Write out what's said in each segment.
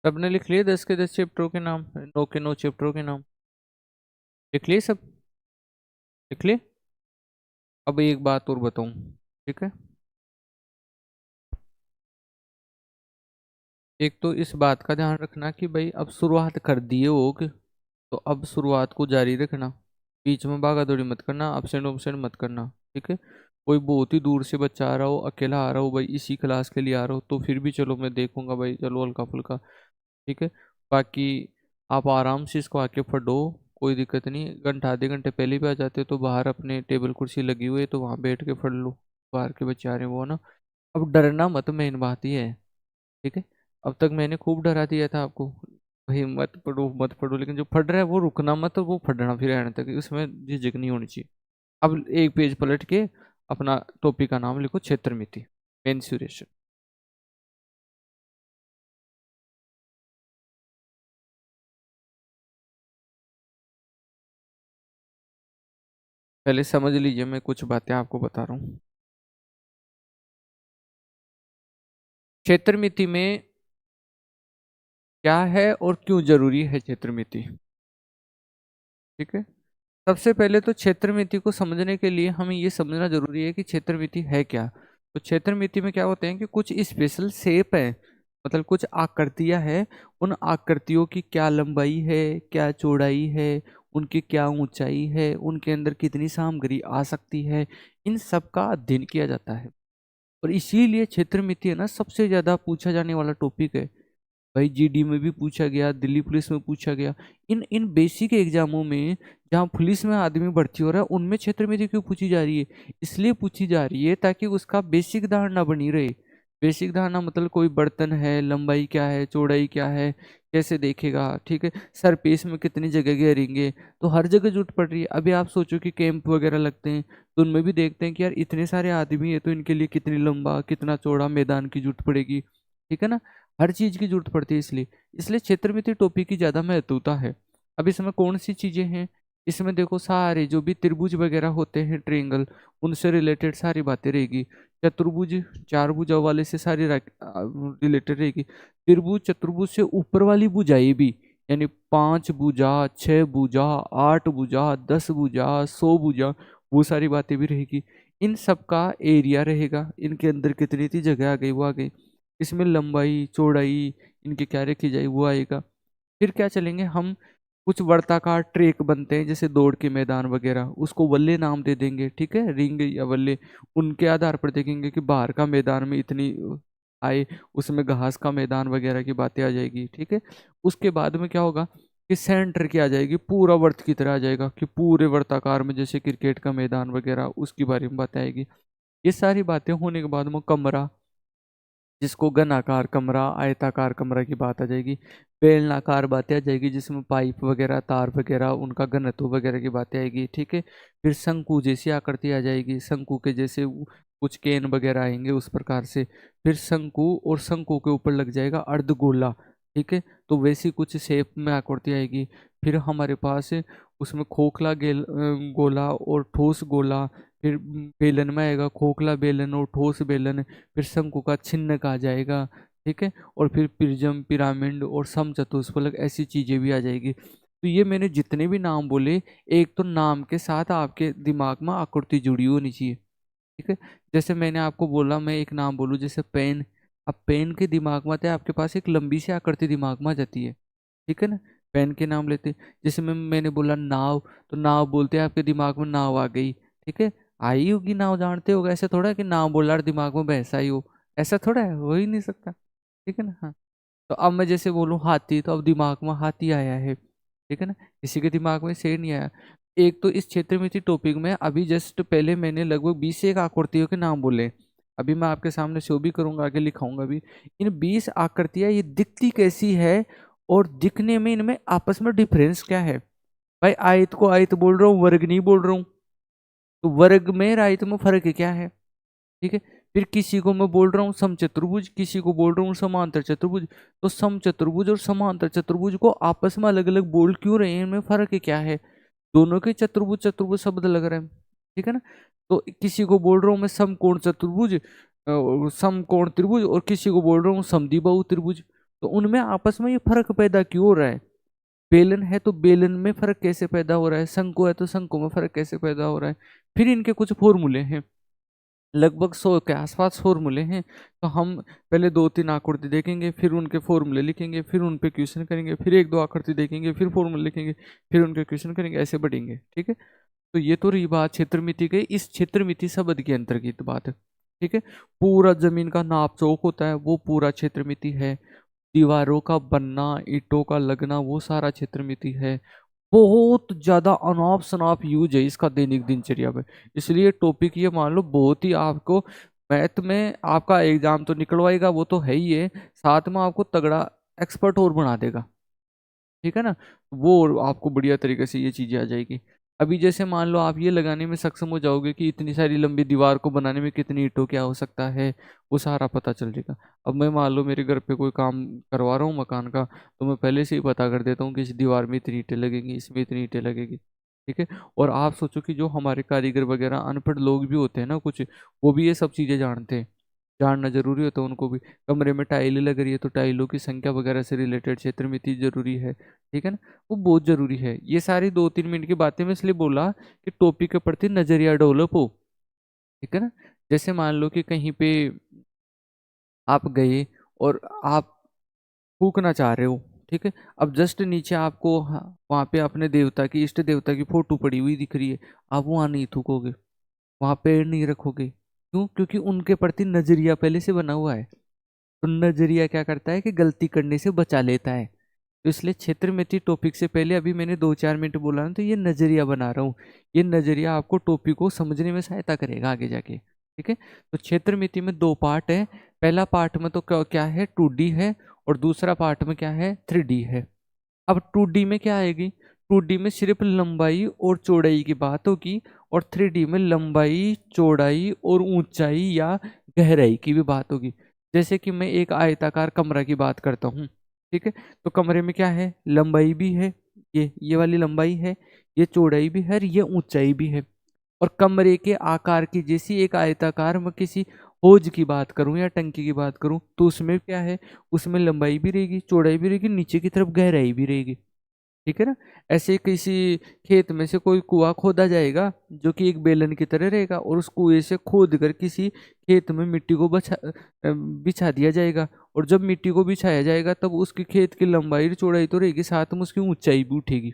सबने लिख लिए 10 के 10 चैप्टरों के नाम, 9 के 9 चैप्टरों के नाम लिख लिए सब? लिख लिए? अब एक बात और बताऊं, ठीक है? एक तो इस बात का ध्यान रखना कि भाई अब शुरुआत कर दिए हो तो अब शुरुआत को जारी रखना। बीच में भागा दौड़ी मत करना, absent वबसेंट मत करना, ठीक है? कोई बहुत ही दूर से बच्चा आ रहा हो, अकेला आ रहा हो, भाई इसी क्लास के लिए आ रहा हो, तो फिर भी चलो मैं देखूंगा भाई, चलो हल्का फुल्का, ठीक है? बाकी आप आराम से इसको आके पढ़ो, कोई दिक्कत नहीं। घंटा आधे घंटे पहले भी आ जाते हो तो बाहर अपने टेबल कुर्सी लगी हुई है तो वहां बैठ के पढ़ लो। बाहर के बच्चे आ रहे हैं वो ना। अब डरना मत, मेन बात ये है, ठीक है? अब तक मैंने खूब डरा दिया था आपको, भाई मत पढ़ो मत पढ़ो, लेकिन जो पढ़ रहा है वो रुकना मत, वो पढ़ना फिर एंड तक, उसमें झिझक नहीं होनी चाहिए। अब एक पेज पलट के अपना टॉपिक का नाम लिखो, क्षेत्र मिति, मेंसुरेशन। पहले समझ लीजिए, मैं कुछ बातें आपको बता रहा हूँ। क्षेत्र मिति में क्या है और क्यों जरूरी है क्षेत्र मिति, ठीक है? सबसे पहले तो क्षेत्र मिति को समझने के लिए हमें ये समझना जरूरी है कि क्षेत्र मिति है क्या। तो क्षेत्र मिति में क्या होते हैं कि कुछ स्पेशल शेप है, मतलब कुछ आकृतियां हैं। उन आकृतियों की क्या लंबाई है, क्या चौड़ाई है, उनकी क्या ऊंचाई है, उनके अंदर कितनी सामग्री आ सकती है, इन सब का अध्ययन किया जाता है। और इसीलिए क्षेत्र मिति है ना, सबसे ज्यादा पूछा जाने वाला टॉपिक है। भाई जीडी में भी पूछा गया, दिल्ली पुलिस में पूछा गया, इन इन बेसिक एग्जामों में जहाँ पुलिस में आदमी भर्ती हो रहा है उनमें क्षेत्र में क्यों पूछी जा रही है? इसलिए पूछी जा रही है ताकि उसका बेसिक धारणा बनी रहे। बेसिक धारणा मतलब कोई बर्तन है, लंबाई क्या है, चौड़ाई क्या है, कैसे देखेगा, ठीक है? सरफेस में कितनी जगह घेरेंगे, तो हर जगह जरूरत पड़ रही है। अभी आप सोचो कि कैंप वगैरह लगते हैं तो उनमें भी देखते हैं कि यार इतने सारे आदमी है तो इनके लिए कितनी लंबा कितना चौड़ा मैदान की जरूरत पड़ेगी, ठीक है ना? हर चीज की जरूरत पड़ती है, इसलिए इसलिए क्षेत्र मिति टोपी की ज्यादा महत्वता है। अब इसमें कौन सी चीजें हैं? इसमें देखो, सारे जो भी त्रिभुज वगैरह होते हैं, ट्रेंगल, उनसे रिलेटेड सारी बातें रहेगी। चतुर्भुज, चार भुजा वाले से सारी रिलेटेड रहेगी। त्रिभुज चतुर्भुज से ऊपर वाली भुजाएं भी, यानी 5 भुजा, 6 भुजा, 8 भुजा, 10 भुजा, 100 भुजा, वो सारी बातें भी रहेगी। इन सब का एरिया रहेगा, इनके अंदर कितनी थी जगह आ गई वो आ गई। इसमें लंबाई चौड़ाई इनकी क्या रखी जाए वो आएगा। फिर क्या चलेंगे हम, कुछ वर्ताकार ट्रैक बनते हैं जैसे दौड़ के मैदान वगैरह, उसको वल्ले नाम दे देंगे, ठीक है? रिंग या वल्ले। उनके आधार पर देखेंगे कि बाहर का मैदान में इतनी आए, उसमें घास का मैदान वगैरह की बातें आ जाएगी, ठीक है? उसके बाद में क्या होगा कि सेंटर की आ जाएगी, पूरा वर्त की तरह आ जाएगा कि पूरे वर्ताकार में जैसे क्रिकेट का मैदान वगैरह, उसके बारे में बातें आएगी। ये सारी बातें होने के बाद में कमरा, जिसको घनाकार कमरा, आयताकार कमरा की बात आ जाएगी। बेलनाकार बातें आ जाएगी जिसमें पाइप वगैरह, तार वगैरह, उनका घनत्व वगैरह की बातें आएगी, ठीक है? फिर शंकु जैसी आकृति आ जाएगी, शंकु के जैसे कुछ केन वगैरह आएंगे उस प्रकार से। फिर शंकु, और शंकु के ऊपर लग जाएगा अर्धगोला, ठीक है? तो वैसी कुछ शेप में आकृति आएगी। फिर हमारे पास उसमें खोखला गोला और ठोस गोला। फिर बेलन में आएगा खोखला बेलन और ठोस बेलन। फिर शंकु का छिन्न कहा जाएगा, ठीक है? और फिर प्रिज्म, पिरामिड और समचतुष्फलक, ऐसी चीजें भी आ जाएगी। तो ये मैंने जितने भी नाम बोले, एक तो नाम के साथ आपके दिमाग में आकृति जुड़ी होनी चाहिए, ठीक है? जैसे मैंने आपको बोला, मैं एक नाम बोलूँ जैसे पेन। अब पेन के दिमाग में आते हैं, आपके पास एक लंबी सी आकृति दिमाग में आ जाती है, ठीक है ना? पेन के नाम लेते हैं। जैसे मैंने बोला नाव, तो नाव बोलते हैं, आपके दिमाग में नाव आ गई, ठीक है? आई होगी नाव, जानते होगा। ऐसा थोड़ा है कि नाव बोला और दिमाग में भैंसा ही हो, ऐसा थोड़ा है, हो ही नहीं सकता, ठीक है ना? हाँ। तो अब मैं जैसे बोलूँ हाथी, तो अब दिमाग में हाथी आया है, ठीक है ना? किसी के दिमाग में शेर नहीं आया। एक तो इस क्षेत्र में थी टॉपिक में, अभी जस्ट पहले मैंने लगभग 20 से एक आकृतियों के नाम बोले। अभी मैं आपके सामने शो भी करूंगा, आगे लिखाऊंगा भी। इन 20 आकृतियां ये दिखती कैसी है, और दिखने में इनमें आपस में डिफरेंस क्या है? भाई आयत को आयत बोल रहा हूँ, वर्ग नहीं बोल रहा हूँ। तो वर्ग में और आयत में फर्क क्या है, ठीक है? फिर किसी को मैं बोल रहा हूँ समचतुर्भुज, किसी को बोल रहा हूँ समांतर चतुर्भुज। तो समचतुर्भुज और समांतर चतुर्भुज को आपस में अलग अलग बोल क्यों रहे हैं, इनमें फर्क क्या है? दोनों के चतुर्भुज चतुर्भुज शब्द लग रहे हैं, ठीक है ना? तो किसी को बोल रहा हूँ मैं समकोण चतुर्भुज, समकोण त्रिभुज, और किसी को बोल रहा हूँ समद्विबाहु त्रिभुज। तो उनमें आपस में ये फर्क पैदा क्यों हो रहा है? बेलन है तो बेलन में फर्क कैसे पैदा हो रहा है, शंकु है तो शंकु में फर्क कैसे पैदा हो रहा है। फिर इनके कुछ फॉर्मूले हैं, लगभग 100 के आसपास फॉर्मूले हैं। तो हम पहले 2-3 आकृति देखेंगे, फिर उनके फॉर्मूले लिखेंगे, फिर उन पे क्वेश्चन करेंगे, फिर 1-2 आकृति देखेंगे, फिर फॉर्मूले लिखेंगे, फिर उनके क्वेश्चन करेंगे, ऐसे बढ़ेंगे। ठीक है, तो ये तो रही बात क्षेत्र मिति की। इस क्षेत्र मिति शब्द के अंतर्गत बात है। ठीक है, पूरा जमीन का नाप चौक होता है वो पूरा क्षेत्र मिति है। दीवारों का बनना, ईंटों का लगना, वो सारा क्षेत्र मिति है। बहुत ज्यादा अनाप शनाप यूज है इसका दैनिक दिनचर्या में। इसलिए टॉपिक ये मान लो बहुत ही आपको मैथ में आपका एग्जाम तो निकलवाएगा, वो तो है ही है, साथ में आपको तगड़ा एक्सपर्ट और बना देगा। ठीक है ना, वो आपको बढ़िया तरीके से ये चीजें आ जाएगी। अभी जैसे मान लो आप ये लगाने में सक्षम हो जाओगे कि इतनी सारी लंबी दीवार को बनाने में कितनी ईंटों क्या हो सकता है, वो सारा पता चल जाएगा। अब मैं मान लो मेरे घर पे कोई काम करवा रहा हूँ मकान का, तो मैं पहले से ही पता कर देता हूँ कि इस दीवार में इतनी ईंटें लगेंगी, इसमें इतनी ईंटें लगेगी। ठीक है, और आप सोचो कि जो हमारे कारीगर वगैरह अनपढ़ लोग भी होते हैं ना कुछ, वो भी ये सब चीजें जानते हैं, जानना जरूरी होता है उनको भी। कमरे में टाइलें लग रही है तो टाइलों की संख्या वगैरह से रिलेटेड क्षेत्र मिति जरूरी है। ठीक है ना, वो बहुत जरूरी है। ये सारी 2-3 मिनट की बातें मैं इसलिए बोला कि टॉपिक के प्रति नजरिया डेवलप हो। ठीक है ना, जैसे मान लो कि कहीं पे आप गए और आप फूकना चाह रहे हो। ठीक है, अब जस्ट नीचे आपको वहाँ पे अपने देवता की, इष्ट देवता की फोटो पड़ी हुई दिख रही है, आप वहाँ नहीं थूकोगे, वहाँ पेड़ नहीं रखोगे। क्यों? क्योंकि उनके प्रति नजरिया पहले से बना हुआ है। तो नजरिया क्या करता है कि गलती करने से बचा लेता है। तो इसलिए क्षेत्र मिति टॉपिक से पहले अभी मैंने 2-4 मिनट बोला ना, तो ये नजरिया बना रहा हूँ। ये नजरिया आपको टॉपिक को समझने में सहायता करेगा आगे जाके। ठीक है, तो क्षेत्र मिति में 2 पार्ट है। पहला पार्ट में तो क्या क्या है, 2D है, और दूसरा पार्ट में क्या है, 3D है। अब 2D में क्या आएगी, 2D में सिर्फ लंबाई और चौड़ाई की बात होगी, और 3D में लंबाई, चौड़ाई और ऊंचाई या गहराई की भी बात होगी। जैसे कि मैं एक आयताकार कमरा की बात करता हूँ। ठीक है, तो कमरे में क्या है, लंबाई भी है, ये वाली लंबाई है, ये चौड़ाई भी है, और ये ऊंचाई भी है। और कमरे के आकार की जैसी एक आयताकार में किसी हौज की बात करूं या टंकी की बात करूं, तो उसमें क्या है, उसमें लंबाई भी रहेगी, चौड़ाई भी रहेगी, नीचे की तरफ गहराई भी रहेगी। ठीक है ना, ऐसे किसी खेत में से कोई कुआं खोदा जाएगा जो कि एक बेलन की तरह रहेगा, और उस कुएं से खोद कर किसी खेत में मिट्टी को बिछा दिया जाएगा। और जब मिट्टी को बिछाया जाएगा तब उसके खेत की लंबाई और चौड़ाई तो रहेगी, साथ में उसकी ऊंचाई भी उठेगी।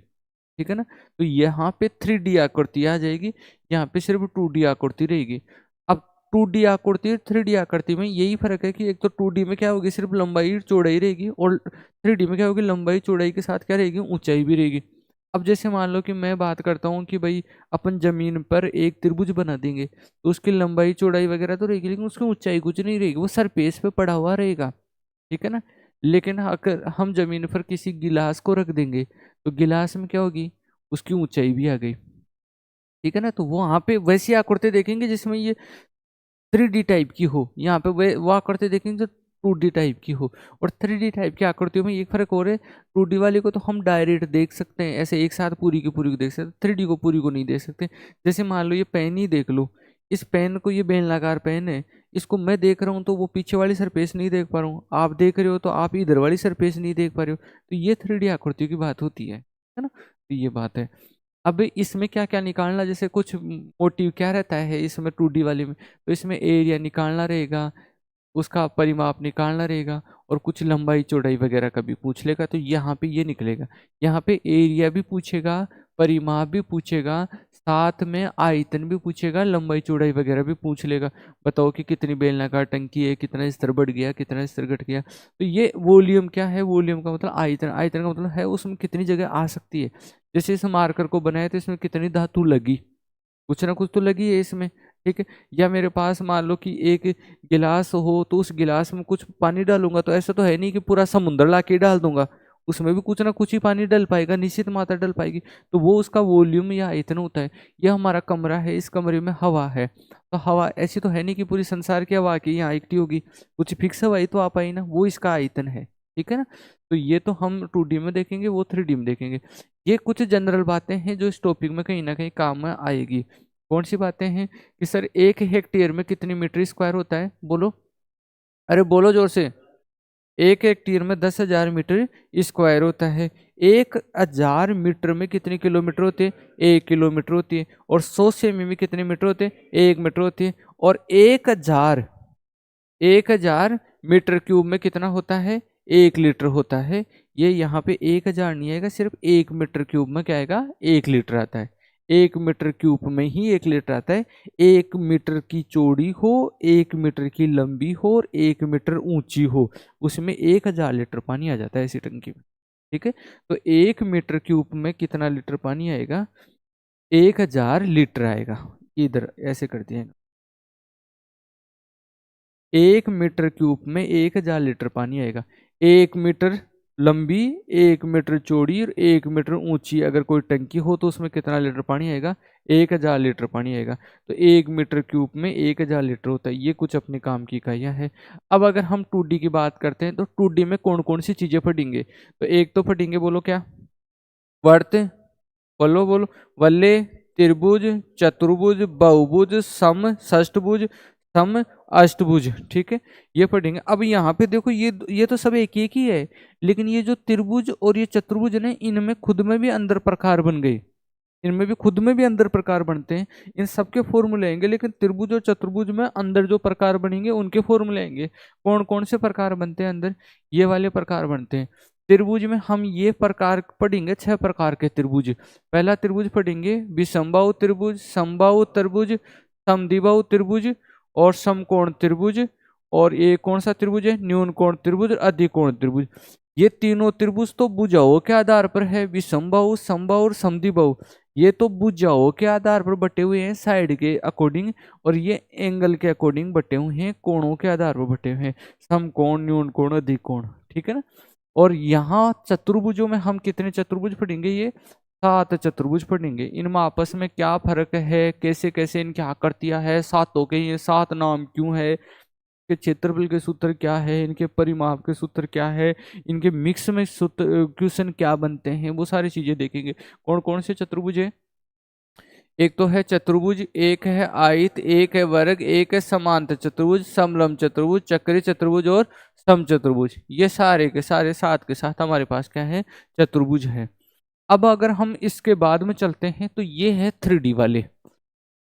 ठीक है ना, तो यहाँ पे 3D आकृति आ जाएगी, यहाँ पे सिर्फ 2D आकृति रहेगी। अब 2D आकृति और 3D आकृति में यही फर्क है कि एक तो 2D में क्या होगी, सिर्फ लंबाई और चौड़ाई रहेगी, और 3D में क्या होगी, लंबाई चौड़ाई के साथ क्या रहेगी, ऊंचाई भी रहेगी। अब जैसे मान लो कि मैं बात करता हूँ कि भाई अपन जमीन पर एक त्रिभुज बना देंगे, तो उसकी लंबाई चौड़ाई वगैरह तो रहेगी, लेकिन उसकी ऊंचाई कुछ नहीं रहेगी, वो सरफेस पे पड़ा हुआ रहेगा। ठीक है ना, लेकिन अगर हम जमीन पर किसी गिलास को रख देंगे, तो गिलास में क्या होगी, उसकी ऊंचाई भी आ गई। ठीक है ना, तो वो वहां पे वैसी आकृति देखेंगे जिसमें ये 3D टाइप की हो, यहाँ पे वो आकृति देखेंगे जो 2D टाइप की हो। और 3D टाइप की आकृतियों में एक फर्क और है, 2D वाले को तो हम डायरेक्ट देख सकते हैं, ऐसे एक साथ पूरी की पूरी को देख सकते हैं, 3D को पूरी को नहीं देख सकते। जैसे मान लो ये पेन ही देख लो, इस पेन को, ये बेलनाकार पेन है, इसको मैं देख रहा हूँ तो वो पीछे वाली सरफेस नहीं देख पा रहा हूँ, आप देख रहे हो तो आप इधर वाली सरफेस नहीं देख पा रहे हो। तो ये 3D आकृतियों की बात होती है ना, तो ये बात है। अब इसमें क्या क्या निकालना, जैसे कुछ मोटिव क्या रहता है इसमें 2D वाले में, तो इसमें एरिया निकालना रहेगा, उसका परिमाप निकालना रहेगा, और कुछ लंबाई चौड़ाई वगैरह का भी पूछ लेगा, तो यहाँ पे ये निकलेगा। यहाँ पे एरिया भी पूछेगा, परिमाप भी पूछेगा, साथ में आयतन भी पूछेगा, लंबाई चौड़ाई वगैरह भी पूछ लेगा। बताओ कि कितनी बेलनाकार टंकी है, कितना स्तर बढ़ गया, कितना स्तर घट गया। तो ये वॉल्यूम क्या है, वॉल्यूम का मतलब आयतन, आयतन का मतलब है उसमें कितनी जगह आ सकती है। जैसे इस मार्कर को बनाया तो इसमें कितनी धातु लगी, कुछ ना कुछ तो लगी है इसमें। ठीक है, या मेरे पास मान लो कि एक गिलास हो, तो उस गिलास में कुछ पानी डालूंगा, तो ऐसा तो है नहीं कि पूरा समुद्र ला के डाल दूंगा, उसमें भी कुछ ना कुछ ही पानी डल पाएगा, निश्चित मात्रा डल पाएगी। तो वो उसका वॉल्यूम या इतना होता है। यह हमारा कमरा है, इस कमरे में हवा है, तो हवा ऐसी तो है नहीं कि पूरी संसार की हवा की यहाँ इकट्ठी होगी, कुछ फिक्स हवा ही तो आ पाई ना, वो इसका आयतन है। ठीक है ना, तो ये तो हम 2D में देखेंगे, वो 3D में देखेंगे। ये कुछ जनरल बातें हैं जो इस टॉपिक में कहीं ना कहीं काम में आएगी। कौन सी बातें हैं कि सर 1 हेक्टेयर में कितनी मीटर स्क्वायर होता है, बोलो, अरे बोलो जोर से। एक हेक्टेयर में 10,000 मीटर स्क्वायर होता है। 1,000 मीटर में कितने किलोमीटर होते हैं? 1 किलोमीटर होती है। और 100 सेमी में कितने मीटर होते हैं? 1 मीटर होती है। और 1,000 मीटर क्यूब में कितना होता है? 1 लीटर होता है। ये यहाँ पे 1,000 नहीं आएगा, सिर्फ 1 मीटर क्यूब में क्या आएगा? 1 लीटर आता है। 1 मीटर क्यूब में ही 1 लीटर आता है। 1 मीटर की चौड़ी हो, 1 मीटर की लंबी हो और 1 मीटर ऊंची हो, उसमें 1,000 लीटर पानी आ जाता है इसी टंकी में। ठीक है, तो 1 मीटर क्यूब में कितना लीटर पानी आएगा? 1,000 लीटर आएगा। इधर ऐसे कर दिया, 1 मीटर क्यूब में 1,000 लीटर पानी आएगा। 1 मीटर लंबी, 1 मीटर चौड़ी और 1 मीटर ऊंची अगर कोई टंकी हो तो उसमें कितना लीटर पानी आएगा? 1,000 लीटर पानी आएगा। तो 1 मीटर क्यूब में 1,000 लीटर होता है। ये कुछ अपने काम की इकाइयाँ हैं। अब अगर हम 2D की बात करते हैं तो 2D में कौन कौन सी चीजें पढ़ेंगे? तो एक तो पढ़ेंगे, बोलो क्या? वर्त, बोलो बोलो, वल्ले, त्रिभुज, चतुर्भुज, बहुभुज, सम, षष्ठभुज, सम, अष्टभुज। ठीक है, ये पढ़ेंगे। अब यहाँ पे देखो, ये तो सब एक एक ही है, लेकिन ये जो त्रिभुज और ये चतुर्भुज ने, इनमें खुद में भी अंदर प्रकार बन गए। इनमें भी खुद में भी अंदर प्रकार बनते हैं। इन सबके फॉर्मूले आएंगे, लेकिन त्रिभुज और चतुर्भुज में अंदर जो प्रकार बनेंगे उनके फॉर्मूले आएंगे। कौन कौन से प्रकार बनते हैं अंदर? ये वाले प्रकार बनते हैं। त्रिभुज में हम ये प्रकार पढ़ेंगे, 6 प्रकार के त्रिभुज। पहला त्रिभुज पढ़ेंगे विषमबाहु त्रिभुज, समबाहु त्रिभुज, समद्विबाहु त्रिभुज और समकोण त्रिभुज। और ये कौन सा त्रिभुज है? न्यून कोण त्रिभुज और अधिकोण त्रिभुज। ये तीनों त्रिभुज तो भुजाओं के आधार पर है, विषमबाहु, समबाहु और समद्विबाहु। ये तो भुजाओं के आधार पर बटे हुए हैं, साइड के अकॉर्डिंग, और ये एंगल के अकॉर्डिंग बटे हुए हैं, कोणों के आधार पर बटे हुए हैं, समकोण, न्यून कोण, अधिकोण। ठीक है ना? और यहाँ चतुर्भुजों में हम कितने चतुर्भुज पढ़ेंगे? ये 7 चतुर्भुज पढ़ेंगे। इनमें आपस में क्या फर्क है, कैसे कैसे इनकी आकृतियां है, सातों के ये 7 नाम क्यों है, के क्षेत्रफल के सूत्र क्या है, इनके परिमाप के सूत्र क्या है, इनके मिक्स में सूत्र क्वेश्चन क्या बनते हैं, वो सारी चीजें देखेंगे। कौन कौन से चतुर्भुज है? एक तो है चतुर्भुज, एक है आयत, एक है वर्ग, एक है समांतर चतुर्भुज, समलंब चतुर्भुज, चक्रीय चतुर्भुज और समचतुर्भुज। ये सारे के सारे 7 के साथ हमारे पास क्या है? चतुर्भुज है। अब अगर हम इसके बाद में चलते हैं तो ये है 3D वाले,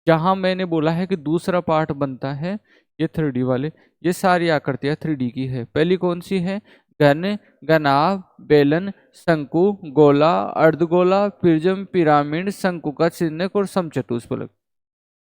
जहां मैंने बोला है कि दूसरा पार्ट बनता है ये 3D वाले। ये सारी आकृतियां 3D की है। पहली कौन सी है? घन, घनाभ, बेलन, शंकु, गोला, अर्धगोला, प्रिज्म, पिरामिड, शंकु का चिन्हक और समचतुष्फलक।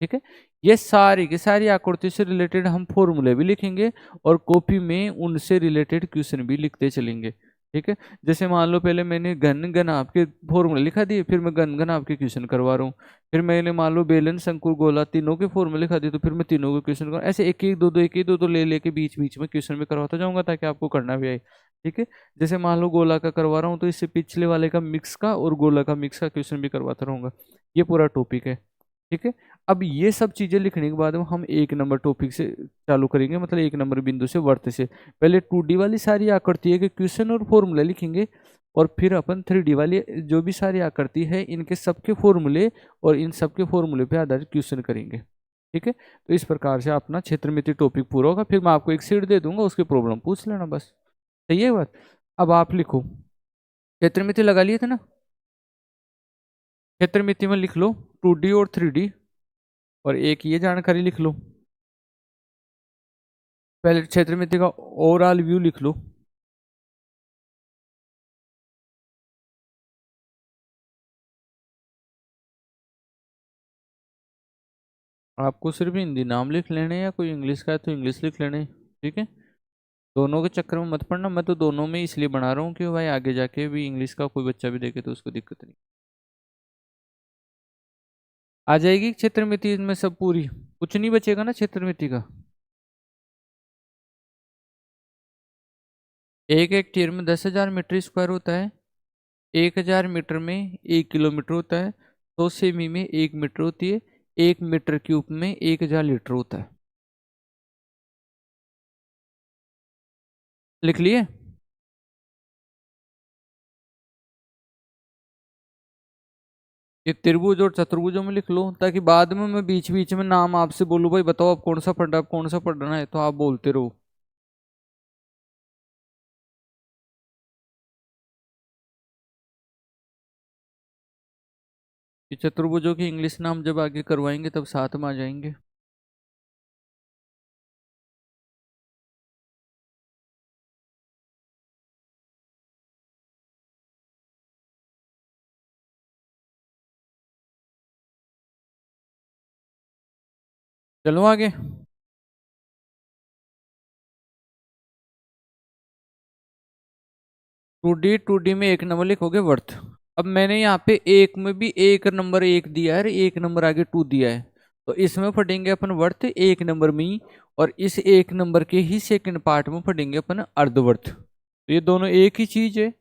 ठीक है, ये सारी की सारी आकृति से रिलेटेड हम फॉर्मूले भी लिखेंगे और कॉपी में उनसे रिलेटेड क्वेश्चन भी लिखते चलेंगे। ठीक है, जैसे मान लो पहले मैंने घन घन आपके फॉर्मूले लिखा दिए, फिर मैं घन घन आपके क्वेश्चन करवा रहा हूँ। फिर मैंने मान लो बेलन, शंकु, गोला तीनों के फॉर्मूले लिखा दिए, तो फिर मैं तीनों के क्वेश्चन कर, ऐसे एक एक दो दो, एक एक दो दो ले लेके बीच बीच में क्वेश्चन भी करवाता जाऊंगा ताकि आपको करना भी आए। ठीक है, जैसे मान लो गोला का करवा रहा हूँ तो इससे पिछले वाले का मिक्स का और गोला का मिक्स का क्वेश्चन भी करवाता रहूंगा। ये पूरा टॉपिक है। ठीक है, अब ये सब चीजें लिखने के बाद में हम 1 नंबर टॉपिक से चालू करेंगे, मतलब 1 नंबर बिंदु से, वर्त से। पहले 2D वाली सारी आकृति के क्वेश्चन और फॉर्मूला लिखेंगे, और फिर अपन 3D वाली जो भी सारी आकृति है इनके सबके फॉर्मूले और इन सबके फॉर्मूले पे आधारित क्वेश्चन करेंगे। ठीक है, तो इस प्रकार से अपना क्षेत्रमिति टॉपिक पूरा होगा। फिर मैं आपको एक सीट दे दूंगा, उसकी प्रॉब्लम पूछ लेना बस। सही है बात? अब आप लिखो, क्षेत्रमिति लगा लिए थे ना? क्षेत्रमिति में लिख लो 2D और 3D, और एक ये जानकारी लिख लो। पहले क्षेत्रमिति का ओवरऑल व्यू लिख लो। आपको सिर्फ हिंदी नाम लिख लेने, या कोई इंग्लिश का है तो इंग्लिश लिख लेने। ठीक है, दोनों के चक्कर में मत पड़ना। मैं तो दोनों में इसलिए बना रहा हूँ कि भाई आगे जाके भी इंग्लिश का कोई बच्चा भी देखे तो उसको दिक्कत नहीं आ जाएगी। क्षेत्रमिति इनमें सब पूरी, कुछ नहीं बचेगा ना क्षेत्रमिति का। एक हेक्टेयर में 10,000 मीटर स्क्वायर होता है। 1,000 मीटर में 1 किलोमीटर होता है। 100 सेमी में 1 मीटर होती है। 1 मीटर क्यूब में 1,000 लीटर होता है। लिख लिए? ये त्रिभुज और चतुर्भुजों में लिख लो, ताकि बाद में मैं बीच बीच में नाम आपसे बोलूं, भाई बताओ आप कौन सा पढ़ना है, आप कौन सा पढ़ना है, तो आप बोलते रहो। ये चतुर्भुजों के इंग्लिश नाम जब आगे करवाएंगे तब साथ में आ जाएंगे। चलो आगे। 2D में एक नंबर लिखोगे वर्थ। अब मैंने यहाँ पे एक में भी एक नंबर एक दिया है, एक नंबर आगे टू दिया है, तो इसमें पढ़ेंगे अपन वर्थ एक नंबर में ही, और इस एक नंबर के ही सेकंड पार्ट में पढ़ेंगे अपन अर्धवर्थ। तो ये दोनों एक ही चीज है,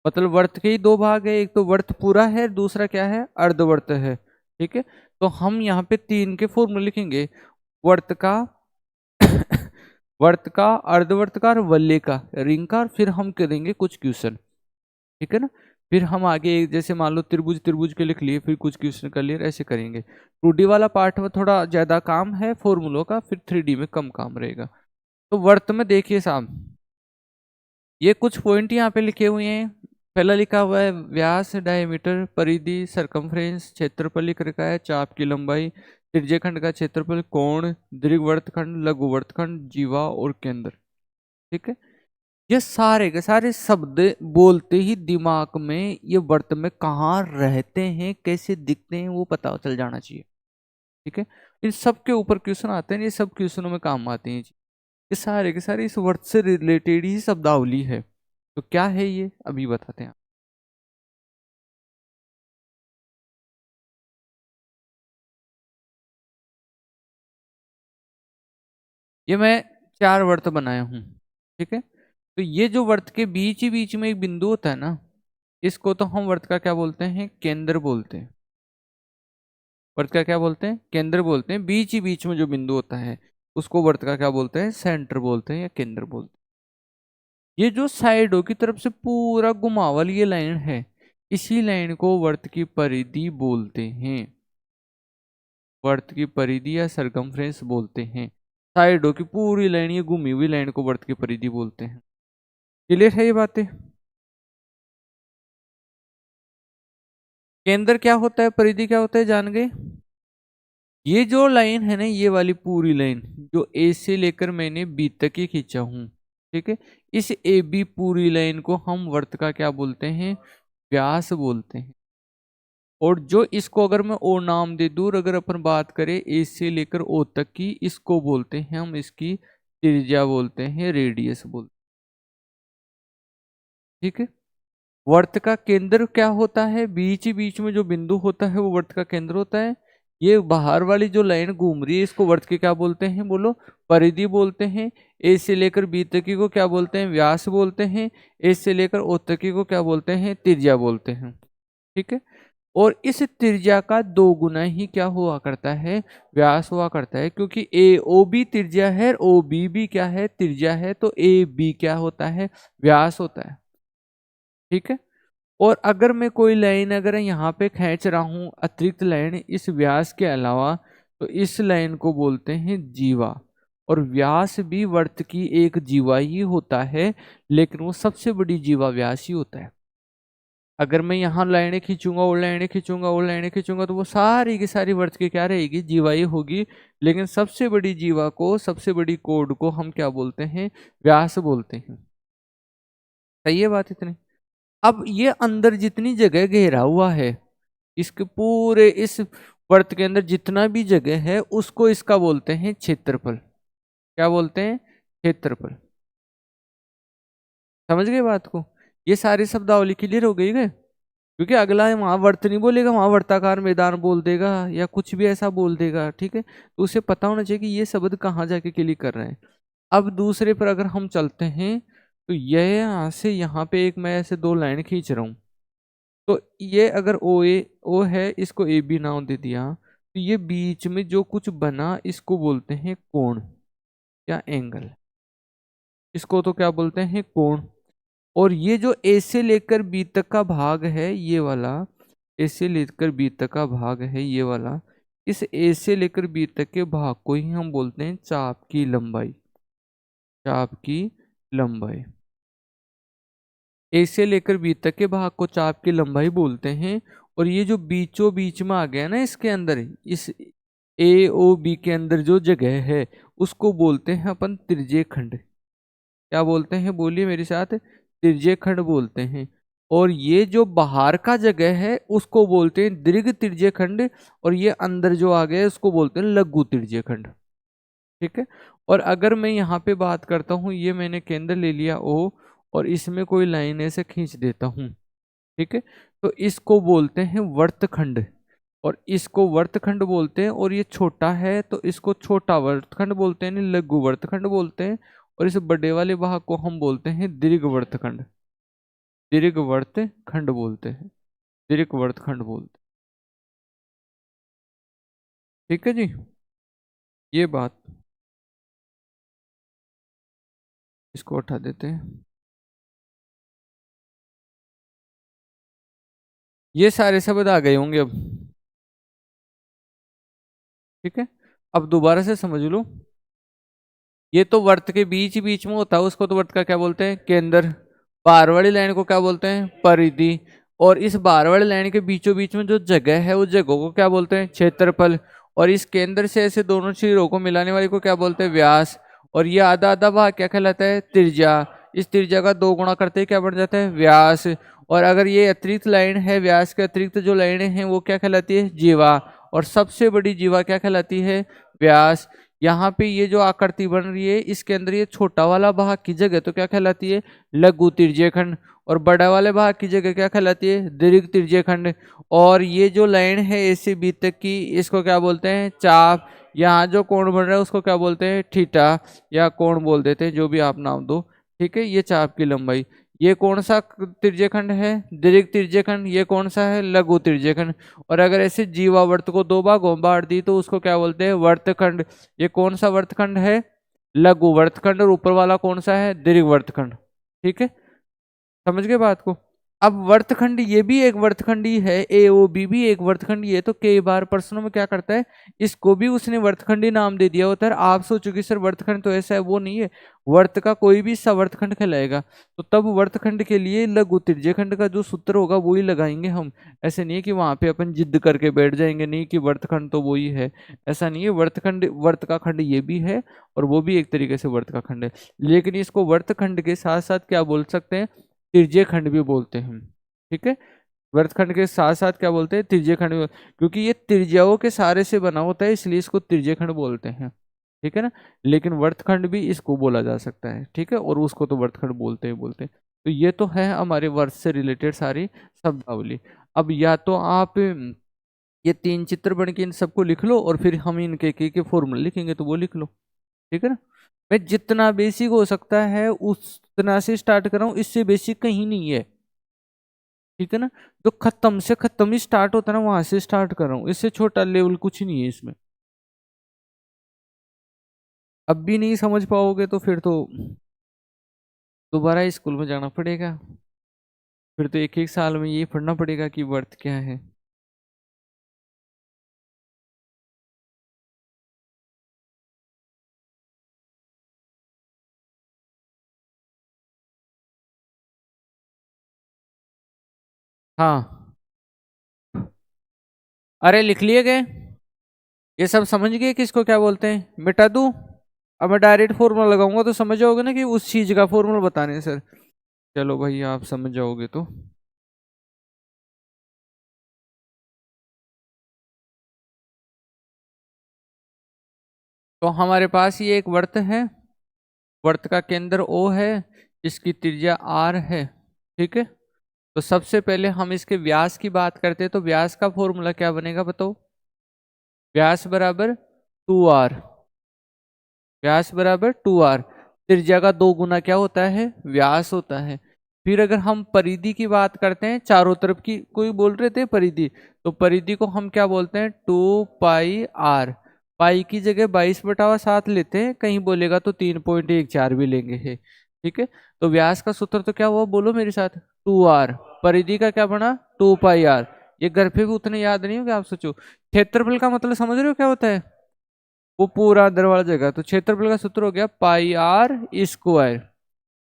मतलब वर्त के ही दो भाग है, एक तो वर्त पूरा है, दूसरा क्या है, अर्धवर्त है। ठीक है, तो हम यहाँ पे तीन के फॉर्मूले लिखेंगे, वर्त का वर्त का, अर्धवर्त का और वल्य का, रिंग का, और फिर हम करेंगे कुछ क्वेश्चन। ठीक है ना, फिर हम आगे जैसे मान लो त्रिभुज त्रिभुज के लिख लिए, फिर कुछ क्वेश्चन कर लिए, ऐसे करेंगे। 2D वाला पार्ट में थोड़ा ज्यादा काम है फॉर्मूलों का, फिर 3D में कम काम रहेगा। तो वर्त में देखिए साहब, ये कुछ पॉइंट यहाँ पे लिखे हुए हैं। पहला लिखा हुआ है व्यास, डायमीटर, परिधि, सरकमफ्रेंस, क्षेत्रफल लिख रखा है, चाप की लंबाई, त्रिज्यखंड का क्षेत्रफल, कोण, दीर्घवृत्तखंड, लघुवृत्तखंड, जीवा और केंद्र। ठीक है, ये सारे के सारे शब्द बोलते ही दिमाग में ये वर्त में कहाँ रहते हैं, कैसे दिखते हैं, वो पता चल जाना चाहिए। ठीक है, इन सब के ऊपर क्वेश्चन आते हैं, ये सब क्वेश्चनों में काम आते हैं। ये सारे के सारे इस वर्ड से रिलेटेड ही शब्दावली है। तो क्या है ये अभी बताते हैं। ये मैं चार वर्त बनाया हूं। ठीक है, तो ये जो वर्त के बीच ही बीच में एक बिंदु होता है ना, इसको तो हम वर्त का क्या बोलते हैं, केंद्र बोलते हैं। वर्त का क्या बोलते हैं, केंद्र बोलते हैं। बीच ही बीच में जो बिंदु होता है उसको वर्त का क्या बोलते हैं, सेंटर बोलते हैं या केंद्र बोलते हैं। ये जो साइडों की तरफ से पूरा घुमावल ये लाइन है, इसी लाइन को वर्त की परिधि बोलते हैं। वर्त की परिधि या सरकमफ्रेंस बोलते हैं। साइडों की पूरी लाइन, ये घूमी हुई लाइन को वर्त की परिधि बोलते हैं। क्लियर है ये बातें। केंद्र क्या होता है, परिधि क्या होता है, जान गए। ये जो लाइन है ना, ये वाली पूरी लाइन जो ए से लेकर मैंने बी तक ही खींचा हूं, ठीक है, इस ए बी पूरी लाइन को हम वर्त का क्या बोलते हैं, व्यास बोलते हैं। और जो इसको अगर मैं ओ नाम दे दूर, अगर अपन बात करें ए से लेकर ओ तक की, इसको बोलते हैं हम, इसकी त्रिज्या बोलते हैं, रेडियस बोलते हैं। ठीक है, वर्त का केंद्र क्या होता है, बीच ही बीच में जो बिंदु होता है वो वर्त का केंद्र होता है। ये बाहर वाली जो लाइन घूम रही है इसको वर्त के क्या बोलते हैं, बोलो, परिधि बोलते हैं। ए से लेकर बी तक की को क्या बोलते हैं, व्यास बोलते हैं। ए से लेकर ओ तक की को क्या बोलते हैं, त्रिज्या बोलते हैं। ठीक है, और इस त्रिज्या का दो गुना ही क्या हुआ करता है, व्यास हुआ करता है, क्योंकि ए ओ बी त्रिज्या है, ओ बी भी क्या है, त्रिज्या है, तो ए बी क्या होता है, व्यास होता है। ठीक है, और अगर मैं कोई लाइन अगर यहाँ पे खींच रहा हूँ अतिरिक्त लाइन इस व्यास के अलावा, तो इस लाइन को बोलते हैं जीवा। और व्यास भी वर्त की एक जीवा ही होता है, लेकिन वो सबसे बड़ी जीवा व्यास ही होता है। अगर मैं यहाँ लाइनें खींचूंगा और लाइनें खींचूंगा और लाइनें खींचूंगा, तो वो सारी की सारी वर्त की क्या रहेगी, जीवा ही होगी। लेकिन सबसे बड़ी जीवा को, सबसे बड़ी कोड को हम क्या बोलते हैं, व्यास बोलते हैं। सही है बात इतनी। अब ये अंदर जितनी जगह घेरा हुआ है, इसके पूरे इस वर्त के अंदर जितना भी जगह है उसको इसका बोलते हैं क्षेत्रफल। क्या बोलते हैं, क्षेत्रफल। समझ गए बात को। ये सारी शब्दावली क्लियर हो गई है। क्योंकि अगला है वहां वर्त नहीं बोलेगा, वहां वर्ताकार मैदान बोल देगा या कुछ भी ऐसा बोल देगा। ठीक है, तो उसे पता होना चाहिए कि ये शब्द कहाँ जाके क्लियर कर रहे हैं। अब दूसरे पर अगर हम चलते हैं, तो यह यहाँ से यहाँ पे एक मैं ऐसे दो लाइन खींच रहा हूँ, तो ये अगर ओ है, इसको ए बी नाम दे दिया, तो ये बीच में जो कुछ बना इसको बोलते हैं कोण या एंगल। इसको तो क्या बोलते हैं, कोण। और ये जो ए से लेकर बी तक का भाग है, ये वाला ए से लेकर बी तक का भाग है, ये वाला, इस ए से लेकर बी तक के भाग को ही हम बोलते हैं चाप की लंबाई। चाप की लंबाई, ए से लेकर बी तक के भाग को चाप की लंबाई बोलते हैं। और ये जो बीचों बीच में आ गया ना इसके अंदर, इस ए ओ बी के अंदर जो जगह है उसको बोलते हैं अपन त्रिज्यीय खंड। क्या बोलते हैं, बोलिए मेरे साथ, त्रिज्यीय खंड बोलते हैं। और ये जो बाहर का जगह है उसको बोलते हैं दीर्घ त्रिज्यीय खंड, और ये अंदर जो आ गया है उसको बोलते हैं लघु त्रिज्यीय खंड। ठीक है। और अगर मैं यहाँ पे बात करता हूँ, ये मैंने केंद्र ले लिया ओ, और इसमें कोई लाइन ऐसे खींच देता हूँ, ठीक है, तो इसको बोलते हैं वर्तखंड, और इसको वर्तखंड बोलते हैं। और ये छोटा है तो इसको छोटा वर्तखंड बोलते हैं, यानी लघु वर्तखंड बोलते हैं। और इस बड़े वाले भाग को हम बोलते हैं दीर्घ वर्तखंड, दीर्घ वर्तखंड बोलते हैं, दीर्घ वर्तखंड बोलते हैं। ठीक है जी, ये बात, इसको उठा देते हैं। ये सारे शब्द आ गए होंगे अब। ठीक है, अब दोबारा से समझ लो। ये तो वर्त के बीच बीच में होता है, उसको तो वर्त का क्या बोलते हैं, केंद्र। बाहर वाली लाइन को क्या बोलते हैं, परिधि। और इस बाहर वाली लाइन के बीचों बीच में जो जगह है उस जगह को क्या बोलते हैं, क्षेत्रफल। और इस केंद्र से ऐसे दोनों चीजों को मिलाने वाले को क्या बोलते हैं, व्यास। और ये आधा आधा भाग क्या कहलाता है, त्रिज्या। इस त्रिज्या का दो गुणा करते ही क्या बन जाता है, व्यास। और अगर ये अतिरिक्त लाइन है, व्यास के अतिरिक्त जो लाइनें हैं वो क्या कहलाती है, जीवा। और सबसे बड़ी जीवा क्या कहलाती है, व्यास। यहाँ पे ये जो आकृति बन रही है इसके अंदर ये छोटा वाला भाग की जगह तो क्या कहलाती है, लघु त्रिज्यीय खंड। और बड़ा वाले भाग की जगह क्या कहलाती है, दीर्घ त्रिज्यीय खंड। और ये जो लाइन है ए से बी तक की, इसको क्या बोलते हैं, चाप। यहाँ जो कोण बन रहा है उसको क्या बोलते हैं, थीटा, या कोण बोल देते हैं, जो भी आप नाम दो। ठीक है, ये चाप की लंबाई। ये कौन सा त्रिज्यीय खंड है, दीर्घ त्रिज्यीय खंड। ये कौन सा है, लघु त्रिज्यीय खंड। और अगर ऐसे जीवावर्त को दो भागों में बांट दी तो उसको क्या बोलते हैं, वर्तखंड। ये कौन सा वर्तखंड है, लघु वर्तखंड। और ऊपर वाला कौन सा है, दीर्घ वर्तखंड। ठीक है, समझ गए बात को। अब वर्तखंड ये भी एक वर्तखंड ही है, ए ओ बी भी एक वर्तखंड ही है। तो कई बार प्रश्नों में क्या करता है, इसको भी उसने वर्तखंडी नाम दे दिया होता है। आप सोचोगे सर वर्तखंड तो ऐसा है, वो नहीं है। वर्त का कोई भी हिस्सा वर्तखंड कहलाएगा। तो तब वर्तखंड के लिए लघु त्रिज्यीय खंड का जो सूत्र होगा वो ही लगाएंगे हम। ऐसे नहीं है कि वहां पे अपन जिद करके बैठ जाएंगे, नहीं कि वर्तखंड तो वो ही है, ऐसा नहीं है। वर्तखंड, वर्त का खंड ये भी है, और वो भी एक तरीके से वर्त का खंड है। लेकिन इसको वर्तखंड के साथ साथ क्या बोल सकते हैं, त्रिज्यीय खंड भी बोलते हैं। ठीक है, वर्तखंड के साथ साथ क्या बोलते हैं, त्रिज्यीय खंड भी। क्योंकि ये त्रिज्याओं के सारे से बना होता है इसलिए इसको त्रिज्यीय खंड बोलते हैं। ठीक है ना, लेकिन वर्तखंड भी इसको बोला जा सकता है। ठीक है, और उसको तो वर्तखंड बोलते ही बोलते हैं। तो ये तो है हमारे वर्त से रिलेटेड सारी शब्दावली। अब या तो आप ये तीन चित्र बन के इन सबको लिख लो, और फिर हम इनके के फॉर्मूला लिखेंगे तो वो लिख लो। ठीक है ना, मैं जितना बेसिक हो सकता है उतना से स्टार्ट कर रहा हूँ, इससे बेसिक कहीं नहीं है। ठीक है ना, जो खत्म से खत्म ही स्टार्ट होता है ना वहां से स्टार्ट कर रहा हूँ, इससे छोटा लेवल कुछ नहीं है इसमें। अब भी नहीं समझ पाओगे तो फिर तो दोबारा स्कूल में जाना पड़ेगा। फिर तो एक एक साल में ये पढ़ना पड़ेगा कि वर्थ क्या है। हाँ, अरे लिख लिए गए, ये सब समझ गए किसको क्या बोलते हैं, मिटा दूं। अब मैं डायरेक्ट फॉर्मूला लगाऊंगा तो समझ जाओगे ना कि उस चीज का फॉर्मूला बताने हैं सर। चलो भाई, आप समझ जाओगे तो। तो हमारे पास ये एक वर्त है, वर्त का केंद्र O है, इसकी त्रिज्या R है। ठीक है, तो सबसे पहले हम इसके व्यास की बात करते हैं। तो व्यास का फॉर्मूला क्या बनेगा बताओ, व्यास बराबर 2R, व्यास बराबर 2R। त्रिज्या का दो गुना क्या होता है, व्यास होता है। फिर अगर हम परिधि की बात करते हैं, चारों तरफ की, कोई बोल रहे थे परिधि, तो परिधि को हम क्या बोलते हैं, 2πr। पाई की जगह 22/7 लेते हैं, कहीं बोलेगा तो 3.14 भी लेंगे है। ठीक है, तो व्यास का सूत्र तो क्या हुआ, बोलो मेरे साथ, 2R। परिधि का क्या बना, 2πr। ये घर पे भी उतने याद नहीं होगा, आप सोचो। क्षेत्रफल का मतलब समझ रहे हो क्या होता है, वो पूरा अंदर वाला जगह। तो क्षेत्रफल का सूत्र हो गया πr²।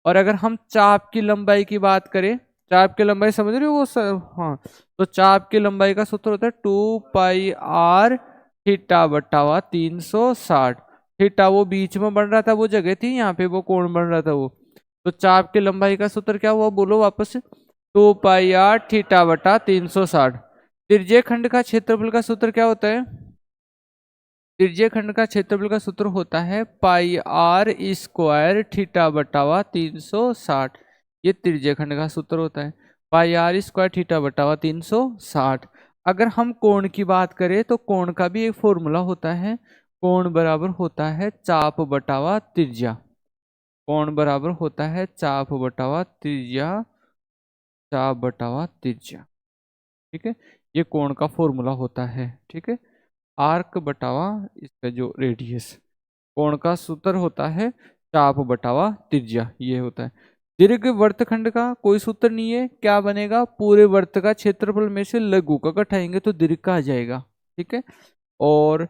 और अगर हम चाप की लंबाई की बात करें, चाप की लंबाई समझ रहे हो वो हाँ, तो चाप की लंबाई का सूत्र होता है 2 पाई आर थीटा बटा हुआ 360। थीटा वो बीच में बन रहा था, वो जगह थी, यहाँ पे वो कोण बन रहा था वो। तो चाप की लंबाई का सूत्र क्या हुआ, बोलो वापस से। 2 पाई आर थीटा बटा 360। त्रिज्यीय खंड का क्षेत्रफल का सूत्र क्या होता है? त्रिज्यीय खंड का क्षेत्रफल का सूत्र होता है पाई आर स्क्वायर थीटा बटा हुआ 360। ये त्रिज्यीय खंड का सूत्र होता है, पाई आर स्क्वायर थीटा बटा हुआ 360। अगर हम कोण की बात करें तो कोण का भी एक फॉर्मूला होता है। कोण बराबर होता है चाप बटा हुआ त्रिज्या। कोण बराबर होता है चाप बटा हुआ त्रिज्या, चाप बटा हुआ त्रिज्या। ठीक है, ये कोण का फॉर्मूला होता है। ठीक है, आर्क बटावा इसका जो रेडियस, कोण का सूत्र होता है चाप बटावा त्रिज्या, ये होता है। दीर्घ वर्तखंड का कोई सूत्र नहीं है, क्या बनेगा, पूरे वर्त का क्षेत्रफल में से लघु का घटाएंगे तो दीर्घ का आ जाएगा। ठीक है, और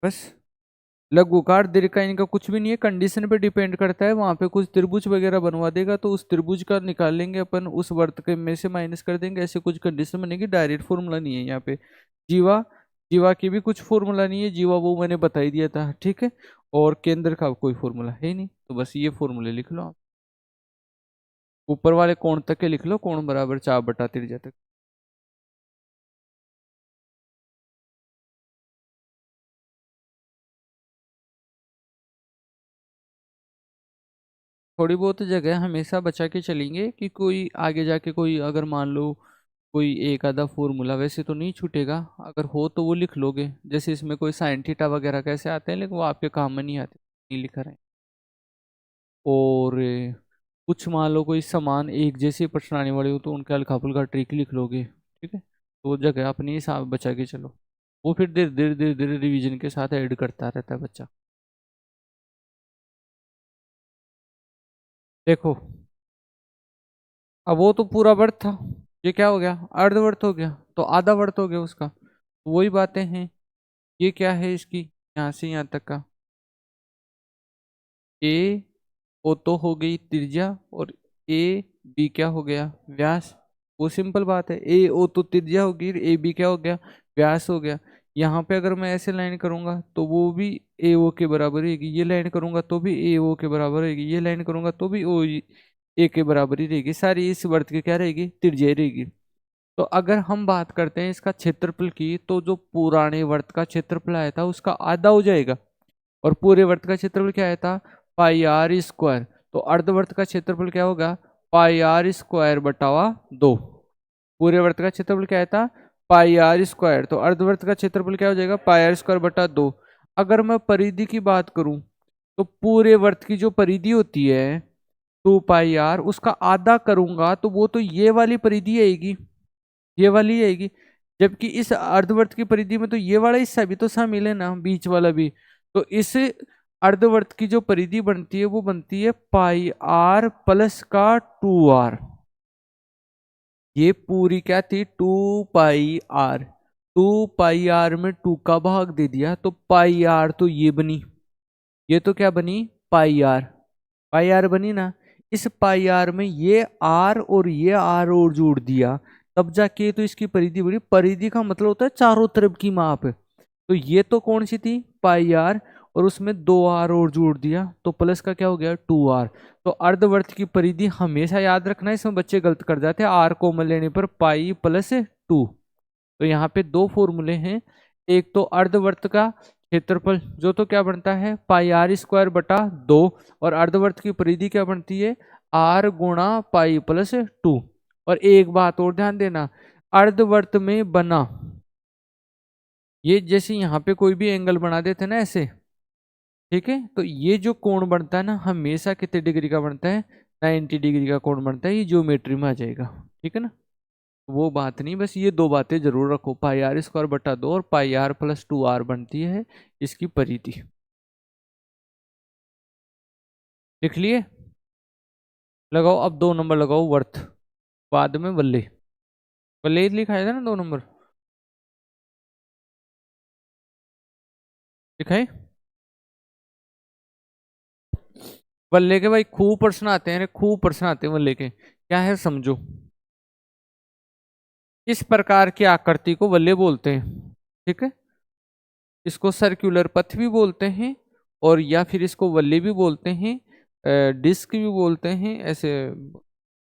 बस लघुकार दीर्घ का इनका कुछ भी नहीं है, कंडीशन पे डिपेंड करता है। वहां पे कुछ त्रिभुज वगैरह बनवा देगा तो उस त्रिभुज का निकाल लेंगे अपन, उस वर्त के में से माइनस कर देंगे, ऐसे कुछ कंडीशन बनेगी। डायरेक्ट फॉर्मूला नहीं है यहाँ पे। जीवा, जीवा की भी कुछ फॉर्मूला नहीं है, जीवा वो मैंने बता ही दिया था। ठीक है, और केंद्र का कोई फॉर्मूला है ही नहीं, तो बस ये फॉर्मूले लिख लो आप। ऊपर वाले कोण तक के लिख लो, कोण बराबर चाप बटा त्रिज्या तक। थोड़ी बहुत जगह हमेशा बचा के चलेंगे कि कोई आगे जाके कोई अगर मान लो कोई एक आधा फॉर्मूला, वैसे तो नहीं छूटेगा, अगर हो तो वो लिख लोगे। जैसे इसमें कोई साइन थीटा वगैरह कैसे आते हैं, लेकिन वो आपके काम में नहीं आते, नहीं लिखा रहे। और कुछ मान लो कोई समान एक जैसी प्रश्न आने वाली हो तो उनका हल्का फुल्का ट्रिक लिख लोगे। ठीक है, तो वो जगह अपनी हिसाब बचा के चलो, वो फिर धीरे धीरे धीरे धीरे रिविजन के साथ ऐड करता रहता है बच्चा। देखो, अब वो तो पूरा वर्त था, ये क्या हो गया, अर्धवर्त हो गया, तो आधा वर्त हो गया उसका। वही बातें हैं, ये क्या है इसकी, यहाँ से यहाँ तक का ए ओ तो हो गई त्रिज्या, और ए बी क्या हो गया, व्यास। वो सिंपल बात है, ए ओ तो त्रिज्या होगी, ए बी क्या हो गया, व्यास हो गया। यहाँ पे अगर मैं ऐसे लाइन करूंगा तो वो भी ए ओ के बराबर रहेगी, ये लाइन करूंगा तो भी ए ओ के बराबर रहेगी, ये लाइन करूंगा तो भी ओ ए के बराबर ही रहेगी, सारी इस वर्त की क्या रहेगी, त्रिज्या रहेगी। तो अगर हम बात करते हैं इसका क्षेत्रफल की, तो जो पुराने वर्त का क्षेत्रफल आया था उसका आधा हो जाएगा, और पूरे वर्त का क्षेत्रफल क्या आया था, पाई आर स्क्वायर। तो अर्धवर्त का क्षेत्रफल क्या होगा, पाई आर स्क्वायर बटावा 2। पूरे वर्त का क्षेत्रफल क्या आया था, पाई आर स्क्वायर, तो अर्धवर्त का क्षेत्रफल क्या हो जाएगा, पाई आर स्क्वायर बटा 2। अगर मैं परिधि की बात करूं तो पूरे वर्त की जो परिधि होती है 2 पाई आर, उसका आधा करूंगा तो वो तो ये वाली परिधि आएगी, ये वाली आएगी। जबकि इस अर्धवर्त की परिधि में तो ये वाला हिस्सा भी तो शामिल है ना, बीच वाला भी। तो इस अर्धवर्त की जो परिधि बनती है वो बनती है पाई आर प्लस का 2 आर। ये पूरी क्या थी, 2 पाई आर। 2 पाई आर में 2 का भाग दे दिया तो पाई आर तो ये बनी, ये तो क्या बनी, पाई आर। पाई आर बनी ना। इस पाई आर में ये आर और ये आर और जोड़ दिया, तब जाके तो इसकी परिधि बड़ी। परिधि का मतलब होता है चारों तरफ की माप। तो ये तो कौन सी थी, पाई आर, और उसमें 2 आर और जोड़ दिया तो प्लस का क्या हो गया, 2 आर। तो अर्धवर्त की परिधि हमेशा याद रखना, इसमें बच्चे गलत कर जाते हैं, आर कॉमन लेने पर पाई प्लस 2। तो यहाँ पे दो फॉर्मूले हैं, एक तो अर्धवर्त का क्षेत्रफल जो तो क्या बनता है, पाई आर स्क्वायर बटा 2, और अर्धवर्त की परिधि क्या बनती है, आर गुणा पाई प्लस 2। और एक बात और ध्यान देना, अर्धवर्त में बना ये, जैसे यहाँ पे कोई भी एंगल बना देते ना ऐसे, ठीक है, तो ये जो कोण बनता है ना हमेशा कितने डिग्री का बनता है, 90 डिग्री का कोण बनता है, ये ज्योमेट्री में आ जाएगा। ठीक है ना, वो बात नहीं, बस ये दो बातें जरूर रखो, पाई आर स्क्वायर बटा 2 और पाई आर प्लस 2 आर बनती है इसकी परिधि। लिख लिए, लगाओ अब 2 नंबर लगाओ वर्थ, बाद में बल्ले, बल्ले लिखाया था ना 2 नंबर, लिखाए। वल्ले के भाई खूब प्रश्न आते हैं, खूब प्रश्न आते हैं वल्ले के। क्या है समझो, इस प्रकार की आकृति को वल्ले बोलते हैं, ठीक है। इसको सर्कुलर पथ भी बोलते हैं, और या फिर इसको वल्ले भी बोलते हैं, डिस्क भी बोलते हैं ऐसे,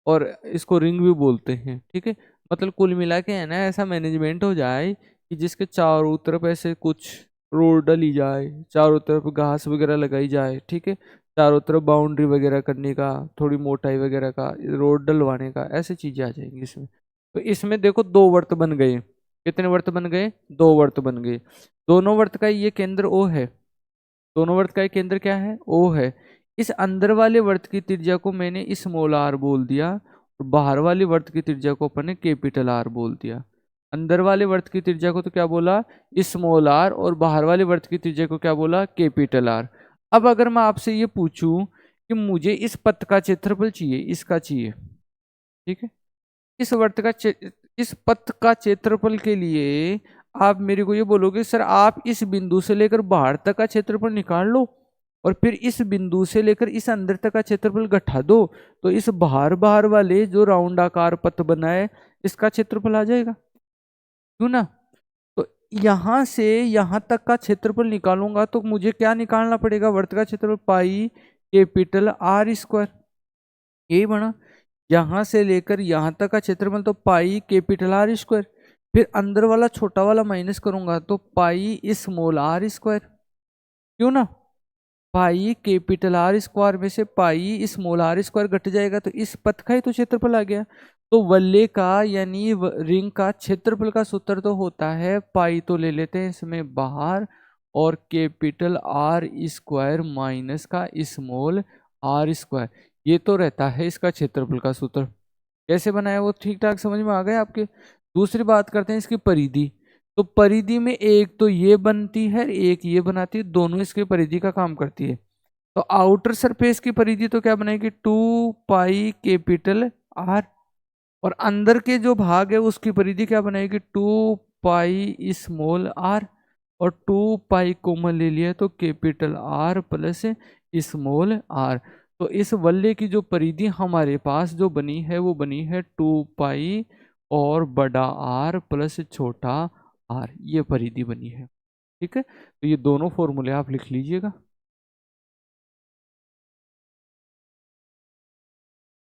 और इसको रिंग भी बोलते हैं, ठीक है। मतलब कुल मिला के है ना, ऐसा मैनेजमेंट हो जाए कि जिसके चारों तरफ ऐसे कुछ रोड डली जाए, चारों तरफ घास वगैरह लगाई जाए, ठीक है। चारों तरफ बाउंड्री वगैरह करने का, थोड़ी मोटाई वगैरह का, रोड डलवाने का, ऐसी चीजें आ जाएंगी इसमें। तो इसमें देखो दो वर्त बन गए। कितने वर्त बन गए? दो वर्त बन गए। दोनों वर्त का ये केंद्र ओ है। दोनों वर्त का ये केंद्र क्या है? ओ है। इस अंदर वाले वर्त की त्रिज्या को मैंने स्मॉल आर बोल दिया, और बाहर वाले वर्त की त्रिज्या को अपन ने कैपिटल आर बोल दिया। अंदर वाले वर्त की त्रिज्या को तो क्या बोला? स्मॉल आर, और बाहर वाले वर्त की त्रिज्या को क्या बोला? Capital R. अब अगर मैं आपसे ये पूछूं कि मुझे इस पथ का क्षेत्रफल चाहिए, इसका चाहिए, ठीक है, इस वर्त का इस पथ का क्षेत्रफल के लिए आप मेरे को ये बोलोगे सर आप इस बिंदु से लेकर बाहर तक का क्षेत्रफल निकाल लो, और फिर इस बिंदु से लेकर इस अंदर तक का क्षेत्रफल घटा दो, तो इस बाहर बाहर वाले जो राउंड आकार पथ बना है इसका क्षेत्रफल आ जाएगा, क्यों ना। तो यहां से यहां तक का क्षेत्रफल निकालूंगा तो मुझे क्या निकालना पड़ेगा? वर्त का क्षेत्रफल पाई कैपिटल आर स्क्वायर, यही बना। यहां से लेकर यहां तक का क्षेत्रफल तो पाई कैपिटल आर स्क्वायर, फिर अंदर वाला छोटा वाला माइनस करूंगा तो पाई स्मॉल आर स्क्वायर, क्यों ना। पाई कैपिटल आर स्क्वायर में से पाई स्मॉल आर स्क्वायर घट जाएगा, तो इस पथ का ही तो क्षेत्रफल आ गया। तो वल्ले का यानी रिंग का क्षेत्रफल का सूत्र तो होता है पाई, तो ले लेते हैं इसमें बाहर, और कैपिटल आर स्क्वायर माइनस का स्मॉल आर स्क्वायर, ये तो रहता है इसका क्षेत्रफल का सूत्र। कैसे बनाया वो ठीक ठाक समझ में आ गए आपके। दूसरी बात करते हैं इसकी परिधि। तो परिधि में एक तो ये बनती है, एक ये बनाती है, दोनों इसकी परिधि का काम करती है। तो आउटर सरफेस की परिधि तो क्या बनेगी? 2 पाई कैपिटल आर, और अंदर के जो भाग है उसकी परिधि क्या बनेगी? 2 पाई स्मॉल आर, और 2 पाई कॉमन ले लिया तो capital R plus small R. तो इस वल्ले की जो परिधि हमारे पास जो बनी है वो बनी है 2 पाई और बड़ा आर प्लस छोटा आर, ये परिधि बनी है, ठीक है। तो ये दोनों फॉर्मूले आप लिख लीजिएगा।